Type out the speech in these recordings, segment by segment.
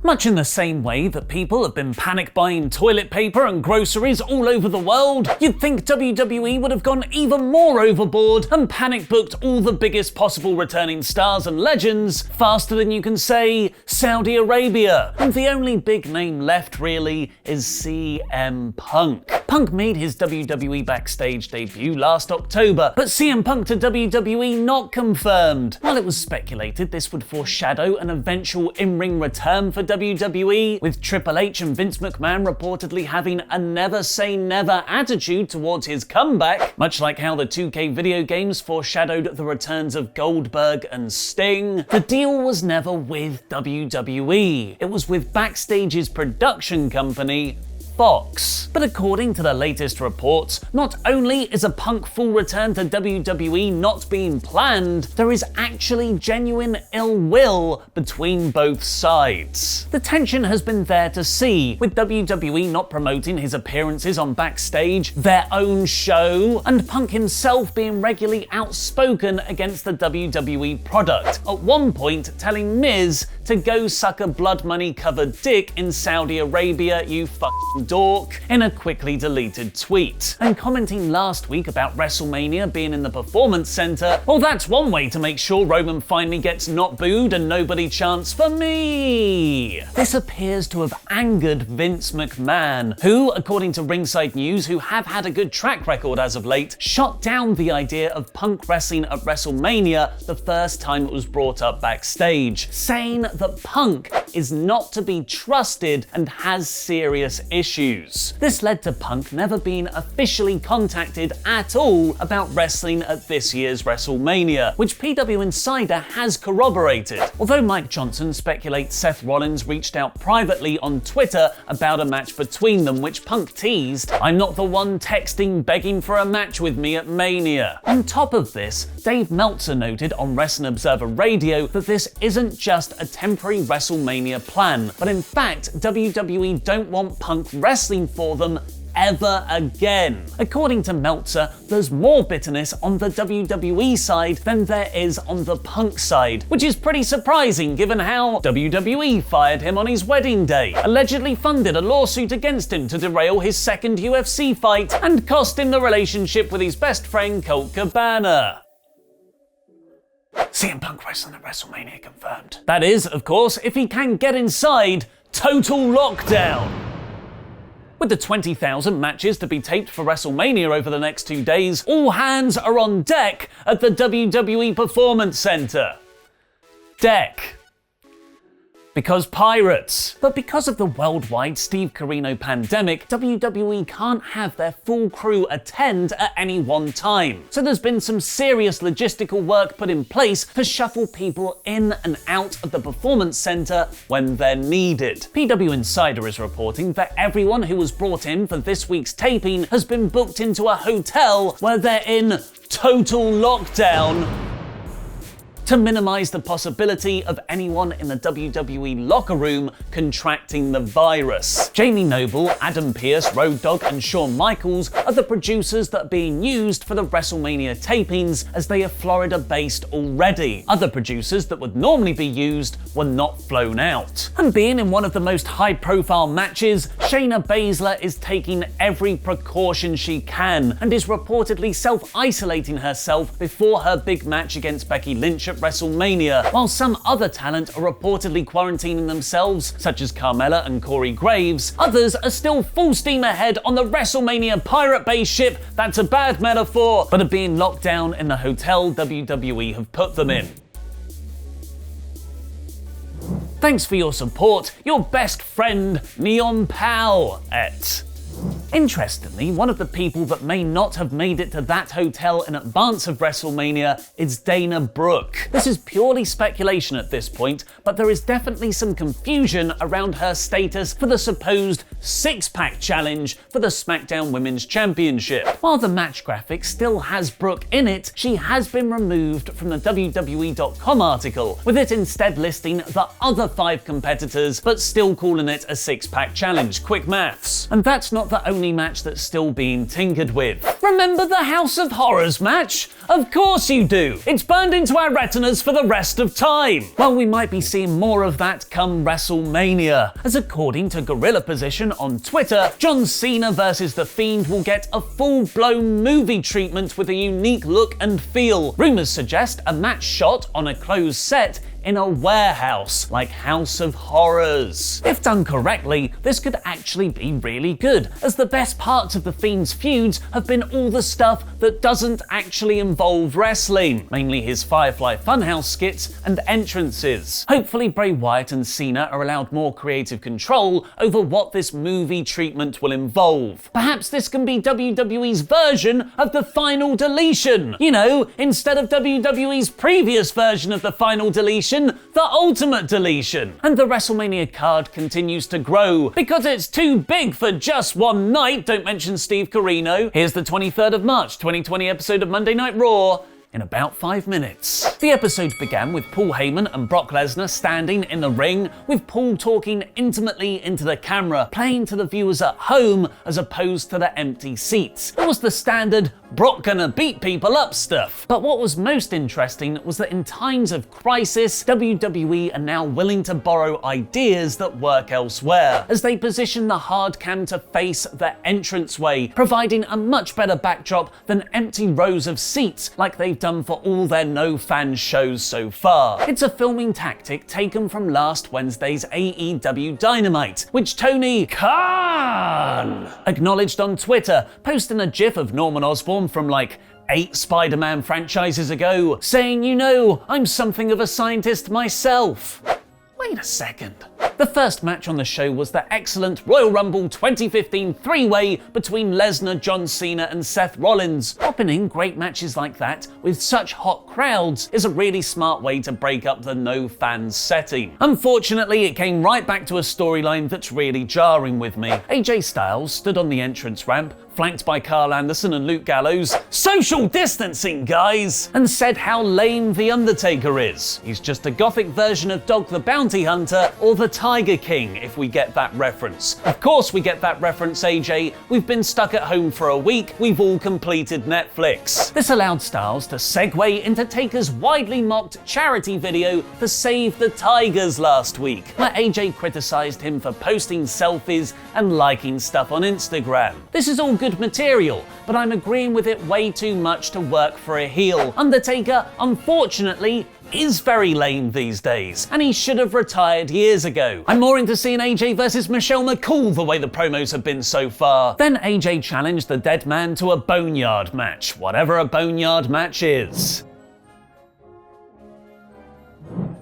Much in the same way that people have been panic buying toilet paper and groceries all over the world, you'd think WWE would have gone even more overboard and panic booked all the biggest possible returning stars and legends faster than you can say Saudi Arabia. And the only big name left really is CM Punk. Punk made his WWE backstage debut last October, but CM Punk to WWE not confirmed. While it was speculated this would foreshadow an eventual in-ring return for WWE, with Triple H and Vince McMahon reportedly having a never say never attitude towards his comeback, much like how the 2K video games foreshadowed the returns of Goldberg and Sting, the deal was never with WWE. It was with Backstage's production company, Fox. But according to the latest reports, not only is a Punk full return to WWE not being planned, there is actually genuine ill will between both sides. The tension has been there to see, with WWE not promoting his appearances on Backstage, their own show, and Punk himself being regularly outspoken against the WWE product, at one point telling Miz to go suck a blood money covered dick in Saudi Arabia, you fucking dork, in a quickly deleted tweet. And commenting last week about WrestleMania being in the Performance Center, well, that's one way to make sure Roman finally gets not booed and nobody chants for me. This appears to have angered Vince McMahon, who, according to Ringside News, who have had a good track record as of late, shot down the idea of Punk wrestling at WrestleMania the first time it was brought up backstage, saying that Punk is not to be trusted and has serious issues. This led to Punk never being officially contacted at all about wrestling at this year's WrestleMania, which PW Insider has corroborated. Although Mike Johnson speculates Seth Rollins reached out privately on Twitter about a match between them, which Punk teased, "I'm not the one texting begging for a match with me at Mania." On top of this, Dave Meltzer noted on Wrestling Observer Radio that this isn't just a temporary WrestleMania plan, but in fact WWE don't want Punk wrestling for them ever again. According to Meltzer, there's more bitterness on the WWE side than there is on the Punk side, which is pretty surprising given how WWE fired him on his wedding day, allegedly funded a lawsuit against him to derail his second UFC fight, and cost him the relationship with his best friend Colt Cabana. CM Punk wrestling at WrestleMania confirmed. That is, of course, if he can get inside total lockdown. With the 20,000 matches to be taped for WrestleMania over the next 2 days, all hands are on deck at the WWE Performance Center. Deck. Because pirates. But because of the worldwide Steve Corino pandemic, WWE can't have their full crew attend at any one time. So there's been some serious logistical work put in place to shuffle people in and out of the Performance Center when they're needed. PW Insider is reporting that everyone who was brought in for this week's taping has been booked into a hotel where they're in total lockdown to minimize the possibility of anyone in the WWE locker room contracting the virus. Jamie Noble, Adam Pearce, Road Dogg, and Shawn Michaels are the producers that are being used for the WrestleMania tapings, as they are Florida-based already. Other producers that would normally be used were not flown out. And being in one of the most high-profile matches, Shayna Baszler is taking every precaution she can and is reportedly self-isolating herself before her big match against Becky Lynch at WrestleMania, while some other talent are reportedly quarantining themselves, such as Carmella and Corey Graves. Others are still full steam ahead on the WrestleMania Pirate Bay ship, that's a bad metaphor, but are being locked down in the hotel WWE have put them in. Thanks for your support, your best friend, Neon Pal, et. Interestingly, one of the people that may not have made it to that hotel in advance of WrestleMania is Dana Brooke. This is purely speculation at this point, but there is definitely some confusion around her status for the supposed six-pack challenge for the SmackDown Women's Championship. While the match graphic still has Brooke in it, she has been removed from the WWE.com article, with it instead listing the other 5 competitors, but still calling it a six-pack challenge. Quick maths. And that's not the only only match that's still being tinkered with. Remember the House of Horrors match? Of course you do! It's burned into our retinas for the rest of time. Well, we might be seeing more of that come WrestleMania, as according to Gorilla Position on Twitter, John Cena vs The Fiend will get a full-blown movie treatment with a unique look and feel. Rumours suggest a match shot on a closed set in a warehouse, like House of Horrors. If done correctly, this could actually be really good, as the best parts of The Fiend's feuds have been all the stuff that doesn't actually involve wrestling, mainly his Firefly Funhouse skits and entrances. Hopefully Bray Wyatt and Cena are allowed more creative control over what this movie treatment will involve. Perhaps this can be WWE's version of the Final Deletion. You know, instead of WWE's previous version of the Final Deletion, the Ultimate Deletion. And the WrestleMania card continues to grow because it's too big for just one night. Don't mention Steve Corino. Here's the 23rd of March 2020 episode of Monday Night Raw in about 5 minutes. The episode began with Paul Heyman and Brock Lesnar standing in the ring, with Paul talking intimately into the camera, playing to the viewers at home as opposed to the empty seats. It was the standard Brock gonna beat people up stuff. But what was most interesting was that in times of crisis, WWE are now willing to borrow ideas that work elsewhere, as they position the hard cam to face the entranceway, providing a much better backdrop than empty rows of seats like they've done for all their no-fan shows so far. It's a filming tactic taken from last Wednesday's AEW Dynamite, which Tony Khan acknowledged on Twitter, posting a gif of Norman Osborn from like 8 Spider-Man franchises ago, saying, "You know, I'm something of a scientist myself." Wait a second. The first match on the show was the excellent Royal Rumble 2015 three-way between Lesnar, John Cena and Seth Rollins. Popping in great matches like that with such hot crowds is a really smart way to break up the no-fans setting. Unfortunately, it came right back to a storyline that's really jarring with me. AJ Styles stood on the entrance ramp, flanked by Carl Anderson and Luke Gallows, social distancing, guys, and said how lame The Undertaker is. He's just a gothic version of Dog the Bounty Hunter or the Tiger King, if we get that reference. Of course we get that reference, AJ. We've been stuck at home for a week. We've all completed Netflix. This allowed Styles to segue into Taker's widely mocked charity video for Save the Tigers last week, where AJ criticized him for posting selfies and liking stuff on Instagram. This is all good material, but I'm agreeing with it way too much to work for a heel. Undertaker, unfortunately, is very lame these days, and he should have retired years ago. I'm more into seeing AJ versus Michelle McCool the way the promos have been so far. Then AJ challenged the Dead Man to a boneyard match, whatever a boneyard match is.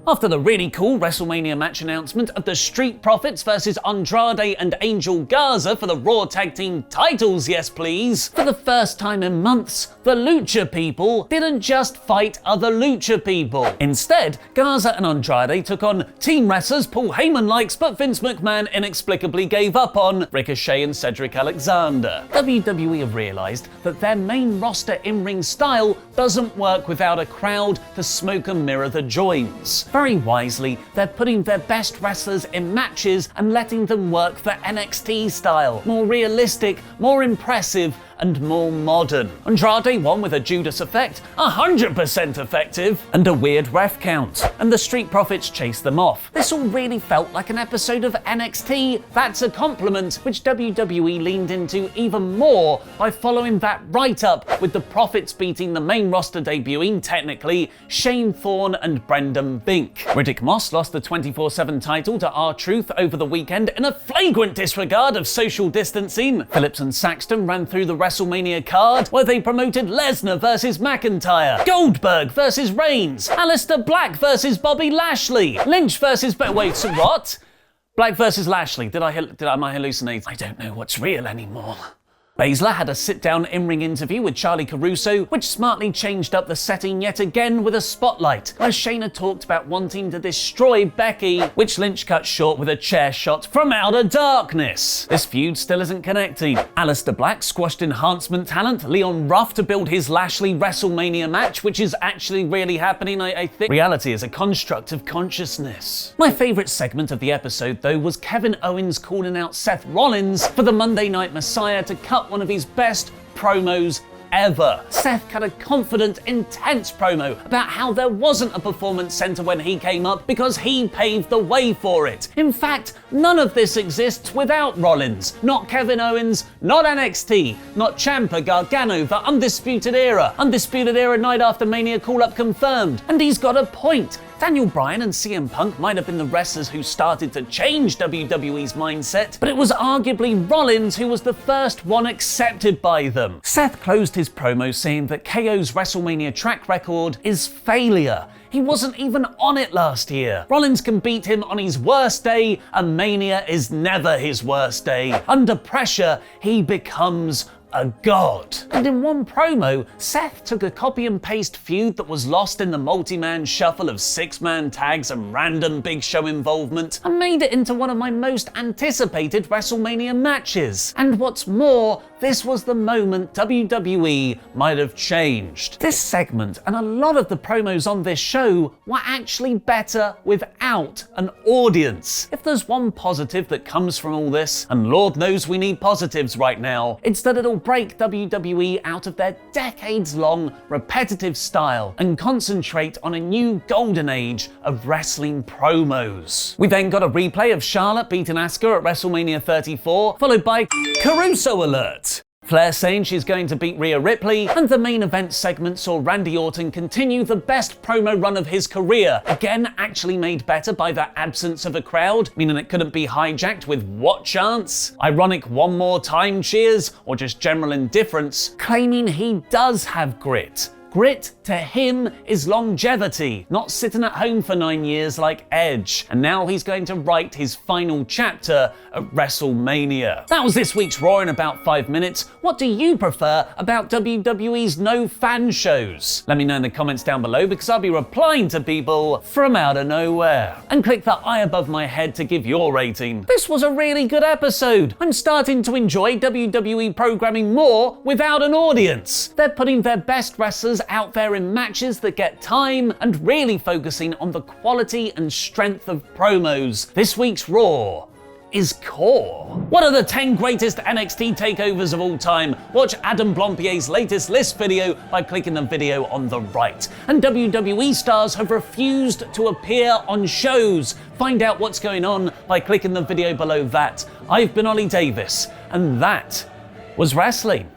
After the really cool WrestleMania match announcement of the Street Profits versus Andrade and Angel Garza for the Raw Tag Team titles, yes please, for the first time in months, the Lucha People didn't just fight other Lucha People. Instead, Garza and Andrade took on team wrestlers Paul Heyman likes but Vince McMahon inexplicably gave up on, Ricochet and Cedric Alexander. WWE have realized that their main roster in-ring style doesn't work without a crowd to smoke and mirror the joins. Very wisely, they're putting their best wrestlers in matches and letting them work the NXT style. More realistic, more impressive, and more modern. Andrade won with a Judas effect, 100% effective, and a weird ref count, and the Street Profits chased them off. This all really felt like an episode of NXT, That's a Compliment, which WWE leaned into even more by following that right up with the Profits beating the main roster debuting, technically, Shane Thorne and Brendan Bink. Riddick Moss lost the 24/7 title to R-Truth over the weekend in a flagrant disregard of social distancing. Phillips and Saxton ran through the WrestleMania card, where they promoted Lesnar versus McIntyre, Goldberg versus Reigns, Aleister Black versus Bobby Lashley, Lynch versus... Wait, so what? Black versus Lashley. Am I hallucinating? I don't know what's real anymore. Baszler had a sit-down in-ring interview with Charlie Caruso, which smartly changed up the setting yet again with a spotlight, where Shayna talked about wanting to destroy Becky, which Lynch cut short with a chair shot from outer darkness. This feud still isn't connected. Aleister Black squashed enhancement talent Leon Ruff to build his Lashley WrestleMania match, which is actually really happening, I think. Reality is a construct of consciousness. My favourite segment of the episode, though, was Kevin Owens calling out Seth Rollins for the Monday Night Messiah to cut one of his best promos ever. Seth cut a confident, intense promo about how there wasn't a performance center when he came up because he paved the way for it. In fact, none of this exists without Rollins. Not Kevin Owens, not NXT, not Ciampa, Gargano, the Undisputed Era. Undisputed Era night after Mania call-up confirmed. And he's got a point. Daniel Bryan and CM Punk might have been the wrestlers who started to change WWE's mindset, but it was arguably Rollins who was the first one accepted by them. Seth closed his promo saying that KO's WrestleMania track record is failure. He wasn't even on it last year. Rollins can beat him on his worst day, and Mania is never his worst day. Under pressure, he becomes a god. And in one promo, Seth took a copy and paste feud that was lost in the multi-man shuffle of 6-man tags and random Big Show involvement and made it into one of my most anticipated WrestleMania matches. And what's more, this was the moment WWE might have changed. This segment and a lot of the promos on this show were actually better without an audience. If there's one positive that comes from all this, and Lord knows we need positives right now, it's that it'll break WWE out of their decades-long repetitive style and concentrate on a new golden age of wrestling promos. We then got a replay of Charlotte beating Asuka at WrestleMania 34, followed by Caruso alert. Flair saying she's going to beat Rhea Ripley, and the main event segment saw Randy Orton continue the best promo run of his career, again actually made better by the absence of a crowd, meaning it couldn't be hijacked with what chance? Ironic one more time cheers, or just general indifference, claiming he does have grit. Grit, to him, is longevity, not sitting at home for 9 years like Edge. And now he's going to write his final chapter at WrestleMania. That was this week's Raw in about 5 minutes. What do you prefer about WWE's no fan shows? Let me know in the comments down below, because I'll be replying to people from out of nowhere. And click the eye above my head to give your rating. This was a really good episode. I'm starting to enjoy WWE programming more without an audience. They're putting their best wrestlers out there in matches that get time and really focusing on the quality and strength of promos. This week's Raw is core. What are the 10 greatest NXT takeovers of all time? Watch Adam Blompier's latest list video by clicking the video on the right. And WWE stars have refused to appear on shows. Find out what's going on by clicking the video below that. I've been Ollie Davis, and that was wrestling.